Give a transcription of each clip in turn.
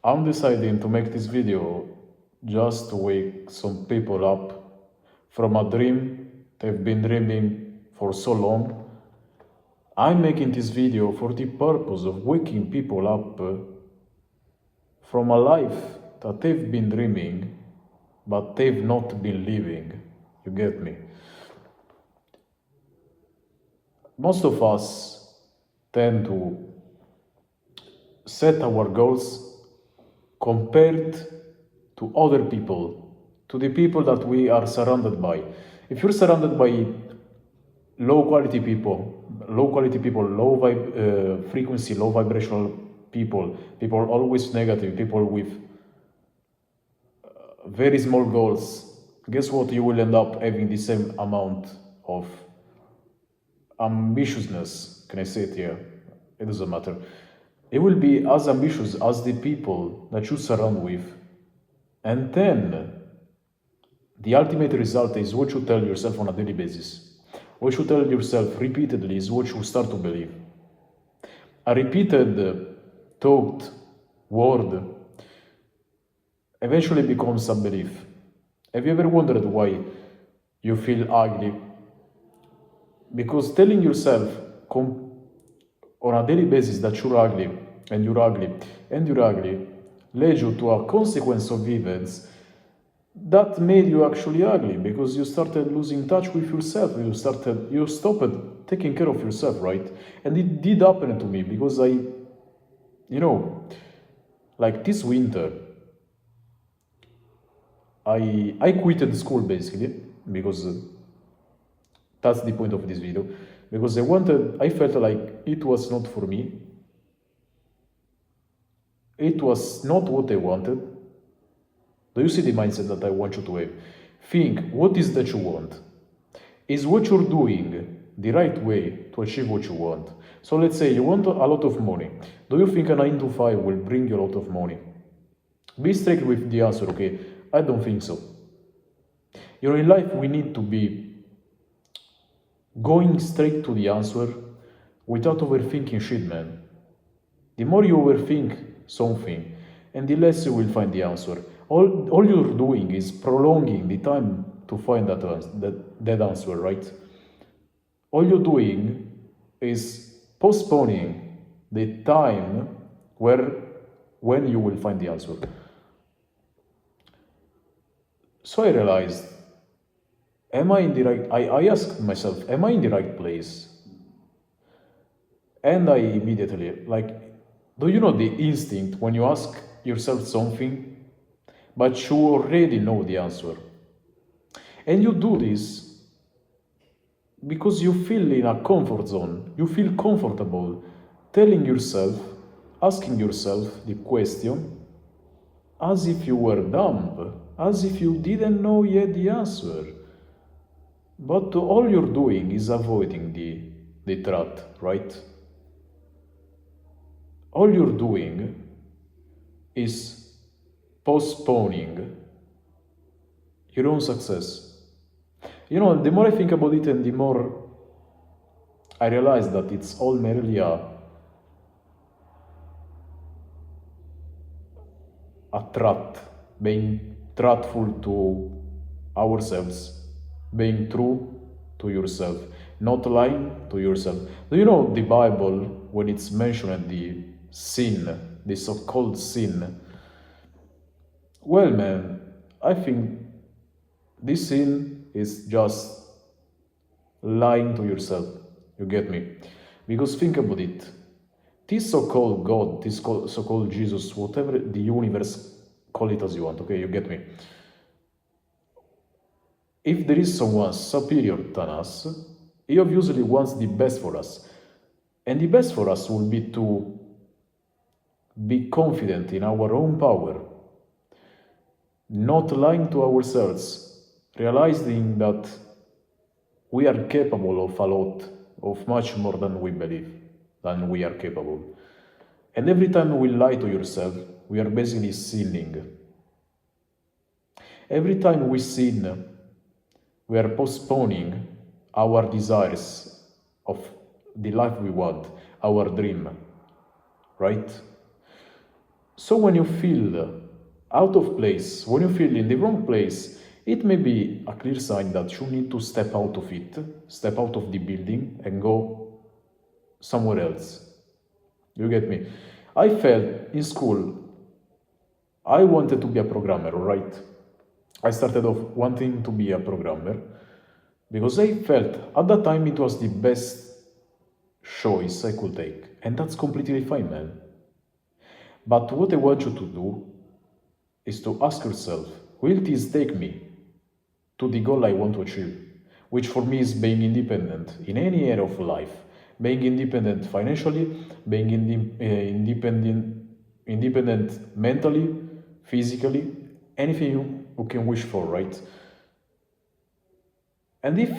I'm deciding to make this video just to wake some people up from a dream they've been dreaming for so long. I'm making this video for the purpose of waking people up from a life that they've been dreaming but they've not been living. You get me? Most of us tend to set our goals compared to other people, to the people that we are surrounded by. If you're surrounded by low quality people, low frequency, low vibrational people always negative, people with very small goals, guess what? You will end up having the same amount of ambitiousness. Can I say it here? It doesn't matter. It will be as ambitious as the people that you surround with. And then the ultimate result is what you tell yourself on a daily basis. What you tell yourself repeatedly is what you start to believe. A repeated thought, word, eventually becomes a belief. Have you ever wondered why you feel ugly? Because telling yourself on a daily basis that you're ugly, and you're ugly, and you're ugly, led you to a consequence of events that made you actually ugly, because you started losing touch with yourself. You stopped taking care of yourself, right? And it did happen to me, because like this winter, I quitted school basically, because that's the point of this video, because I felt like it was not for me. It was not what I wanted. Do you see the mindset that I want you to have? Think, what is that you want? Is what you're doing the right way to achieve what you want? So let's say you want a lot of money. Do you think a 9 to 5 will bring you a lot of money? Be straight with the answer, okay? I don't think so. In life, we need to be going straight to the answer without overthinking shit, man. The more you overthink something, and the less you will find the answer. All you're doing is prolonging the time to find that answer, right? All you're doing is postponing the time when you will find the answer. So I realized, am I in the right? I asked myself, am I in the right place? And I immediately, do you know the instinct when you ask yourself something, but you already know the answer? And you do this because you feel in a comfort zone. You feel comfortable telling yourself, asking yourself the question, as if you were dumb, as if you didn't know yet the answer. But all you're doing is avoiding the truth, right? All you're doing is postponing your own success. The more I think about it, and the more I realize that it's all merely a truth, being truthful to ourselves, being true to yourself, not lying to yourself. Do you know the Bible, when it's mentioned the sin, the so-called sin? Well, man, I think this sin is just lying to yourself. You get me? Because think about it. This so-called God, this so-called Jesus, whatever the universe, call it as you want, okay? You get me? If there is someone superior than us, he obviously wants the best for us. And the best for us will be to be confident in our own power, not lying to ourselves, realizing that we are capable of a lot, of much more than we believe, than we are capable. And every time we lie to yourself, we are basically sinning. Every time we sin, we are postponing our desires of the life we want, our dream, right? So when you feel out of place, when you feel in the wrong place, it may be a clear sign that you need to step out of it, step out of the building and go somewhere else. You get me? I felt in school, I wanted to be a programmer, right? I started off wanting to be a programmer because I felt at that time it was the best choice I could take. And that's completely fine, man. But what I want you to do is to ask yourself, will this take me to the goal I want to achieve? Which for me is being independent in any area of life. Being independent financially, being independent mentally, physically, anything you can wish for, right? And if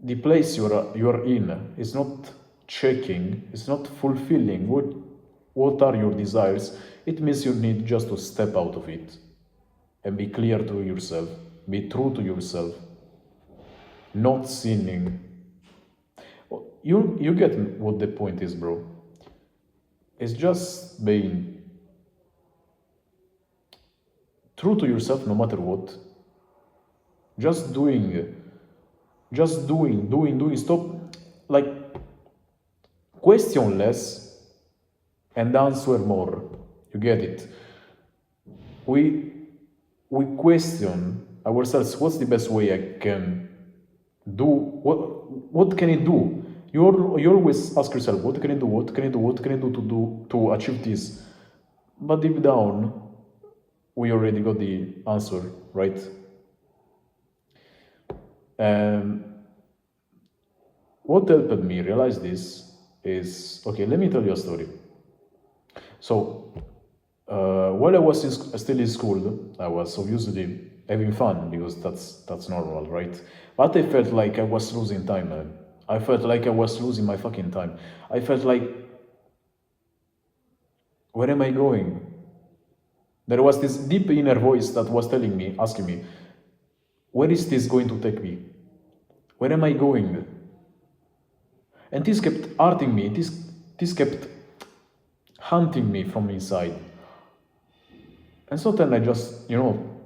the place you're in is not checking, is not fulfilling what are your desires, it means you need just to step out of it and be clear to yourself, be true to yourself, not sinning. You get what the point is, bro. It's just being true to yourself no matter what. Just doing. Stop, like, question less and answer more. You get it? We question ourselves. What's the best way I can do? What can I do? You always ask yourself, what can I do? What can I do? What can I do to achieve this? But deep down, we already got the answer, right? And what helped me realize this is, okay, let me tell you a story. So, while I was still in school, I was obviously having fun because that's normal, right? But I felt like I was losing time, man. I felt like I was losing my fucking time. I felt like, where am I going? There was this deep inner voice that was telling me, asking me, where is this going to take me? Where am I going? And this kept hurting me. This kept hunting me from inside. And so then I just,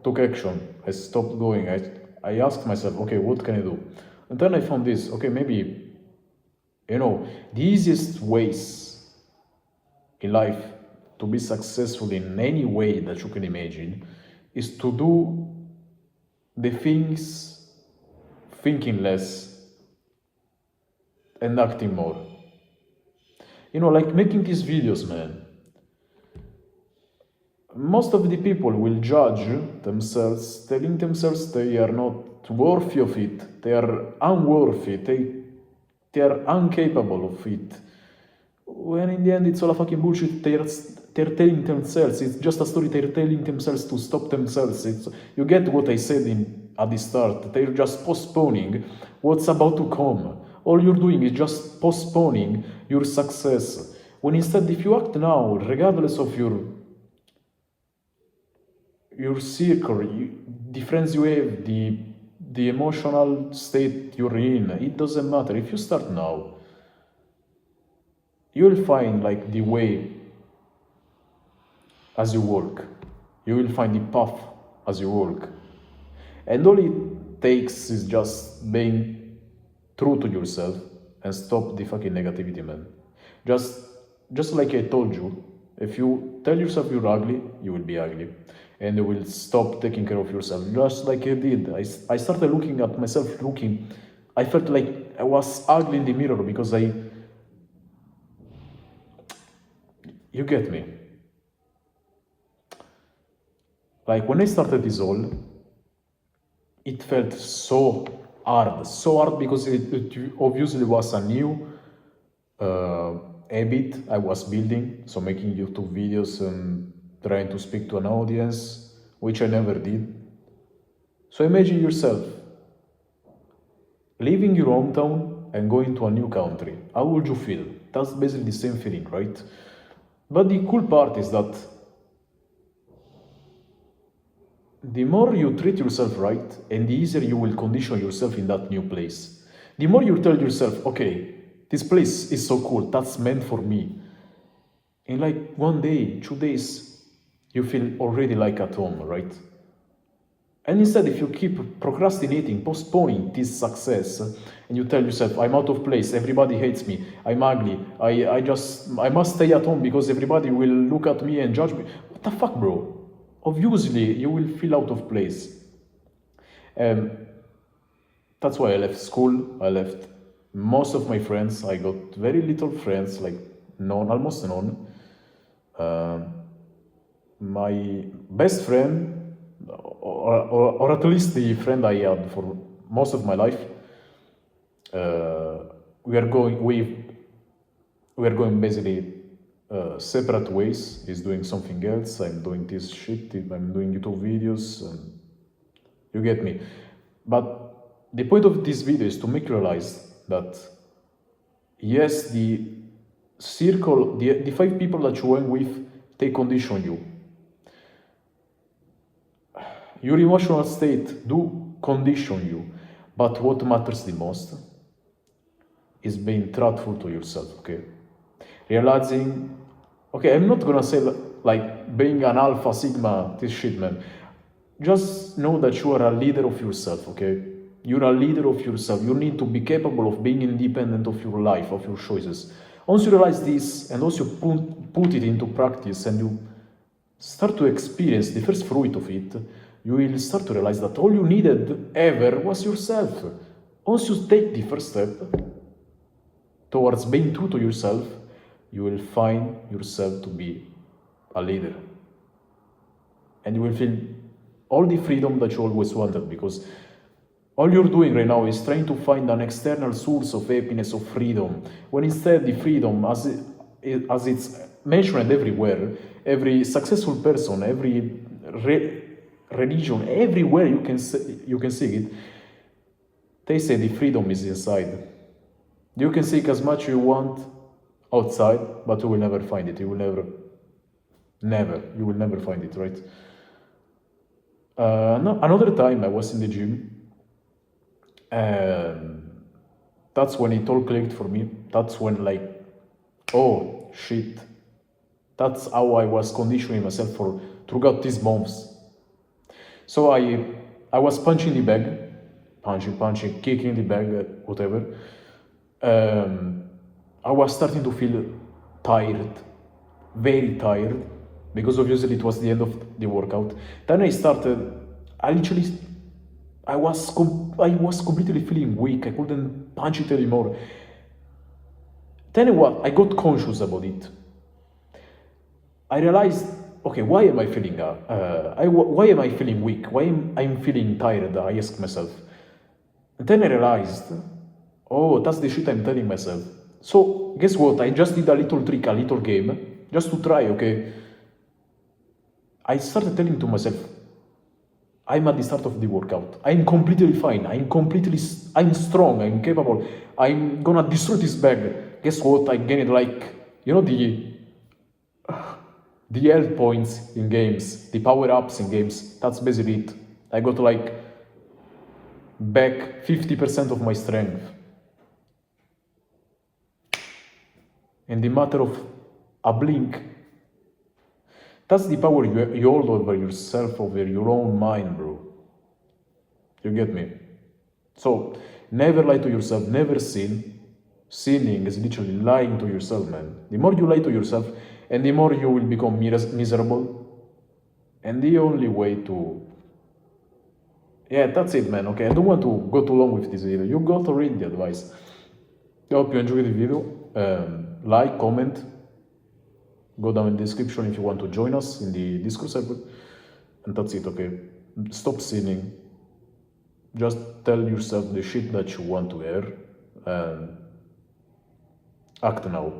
took action. I stopped going. I asked myself, okay, what can I do? And then I found this, okay, maybe, the easiest ways in life to be successful in any way that you can imagine is to do the things thinking less and acting more. Like making these videos, man. Most of the people will judge themselves, telling themselves they are not worthy of it, they are unworthy, they are incapable of it. When in the end it's all a fucking bullshit, they're telling themselves, it's just a story, they're telling themselves to stop themselves. You get what I said at the start, they're just postponing what's about to come. All you're doing is just postponing your success. When instead, if you act now, regardless of your circle, the friends you have, the emotional state you're in, it doesn't matter. If you start now, you'll find like the way as you walk. You will find the path as you walk. And all it takes is just being true to yourself and stop the fucking negativity, man. Just like I told you, if you tell yourself you're ugly, you will be ugly. And you will stop taking care of yourself. Just like I did. I started looking at myself, I felt like I was ugly in the mirror because you get me. Like when I started this all, it felt so hard because it obviously was a new habit I was building, so making YouTube videos and trying to speak to an audience, which I never did. So imagine yourself leaving your hometown and going to a new country. How would you feel? That's basically the same feeling, right? But the cool part is that the more you treat yourself right, and the easier you will condition yourself in that new place. The more you tell yourself, okay, this place is so cool, that's meant for me. in like 1 day, 2 days, you feel already like at home, right? And instead, if you keep procrastinating, postponing this success, and you tell yourself, I'm out of place, everybody hates me, I'm ugly, I must stay at home because everybody will look at me and judge me. What the fuck, bro? Obviously, you will feel out of place. That's why I left school, I left most of my friends, I got very little friends, like none, almost none. My best friend, or at least the friend I had for most of my life, we are going basically separate ways. He's doing something else, I'm doing this shit, I'm doing YouTube videos, and you get me. But the point of this video is to make you realize that yes, the circle, the 5 people that you hang with, they condition you. Your emotional state do condition you, but what matters the most is being truthful to yourself, okay? Realizing, okay, I'm not gonna say like being an alpha sigma, this shit, man. Just know that you are a leader of yourself, okay? You're a leader of yourself. You need to be capable of being independent of your life, of your choices. Once you realize this, and once you put it into practice, and you start to experience the first fruit of it, you will start to realize that all you needed ever was yourself. Once you take the first step towards being true to yourself, you will find yourself to be a leader. And you will feel all the freedom that you always wanted, because all you're doing right now is trying to find an external source of happiness, of freedom, when instead the freedom, as it's mentioned everywhere, every successful person, every religion, everywhere you can see it, they say the freedom is inside. You can seek as much you want outside, but you will never find it. You will never find it, right? Another time I was in the gym, and that's when it all clicked for me. That's when, like, oh shit, that's how I was conditioning myself throughout these months. So I was punching the bag, punching, kicking the bag, whatever. I was starting to feel tired, very tired, because obviously it was the end of the workout. Then I was completely feeling weak. I couldn't punch it anymore. Then what? I got conscious about it. I realized, okay, why am I feeling why am I feeling weak? Why am I feeling tired? I asked myself. And then I realized, oh, that's the shit I'm telling myself. So guess what? I just did a little trick, a little game, just to try, okay? I started telling to myself, I'm at the start of the workout. I'm completely fine. I'm strong. I'm capable. I'm gonna destroy this bag. Guess what? I gained, like, you know, the health points in games, the power-ups in games. That's basically it. I got, like, back 50% of my strength. In the matter of a blink. That's the power you hold over yourself, over your own mind, bro. You get me? So, never lie to yourself, never sin. Sinning is literally lying to yourself, man. The more you lie to yourself, and the more you will become miserable. And the only way to... Yeah, that's it, man, okay? I don't want to go too long with this video. You got already the advice. I hope you enjoyed the video. Like, comment. Go down in the description if you want to join us in the Discord server. And that's it, okay? Stop sinning. Just tell yourself the shit that you want to hear. And act now.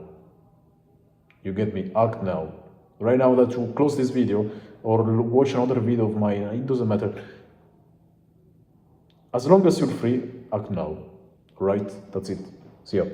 You get me? Act now. Right now that you close this video or watch another video of mine, it doesn't matter. As long as you're free, act now. Right? That's it. See ya.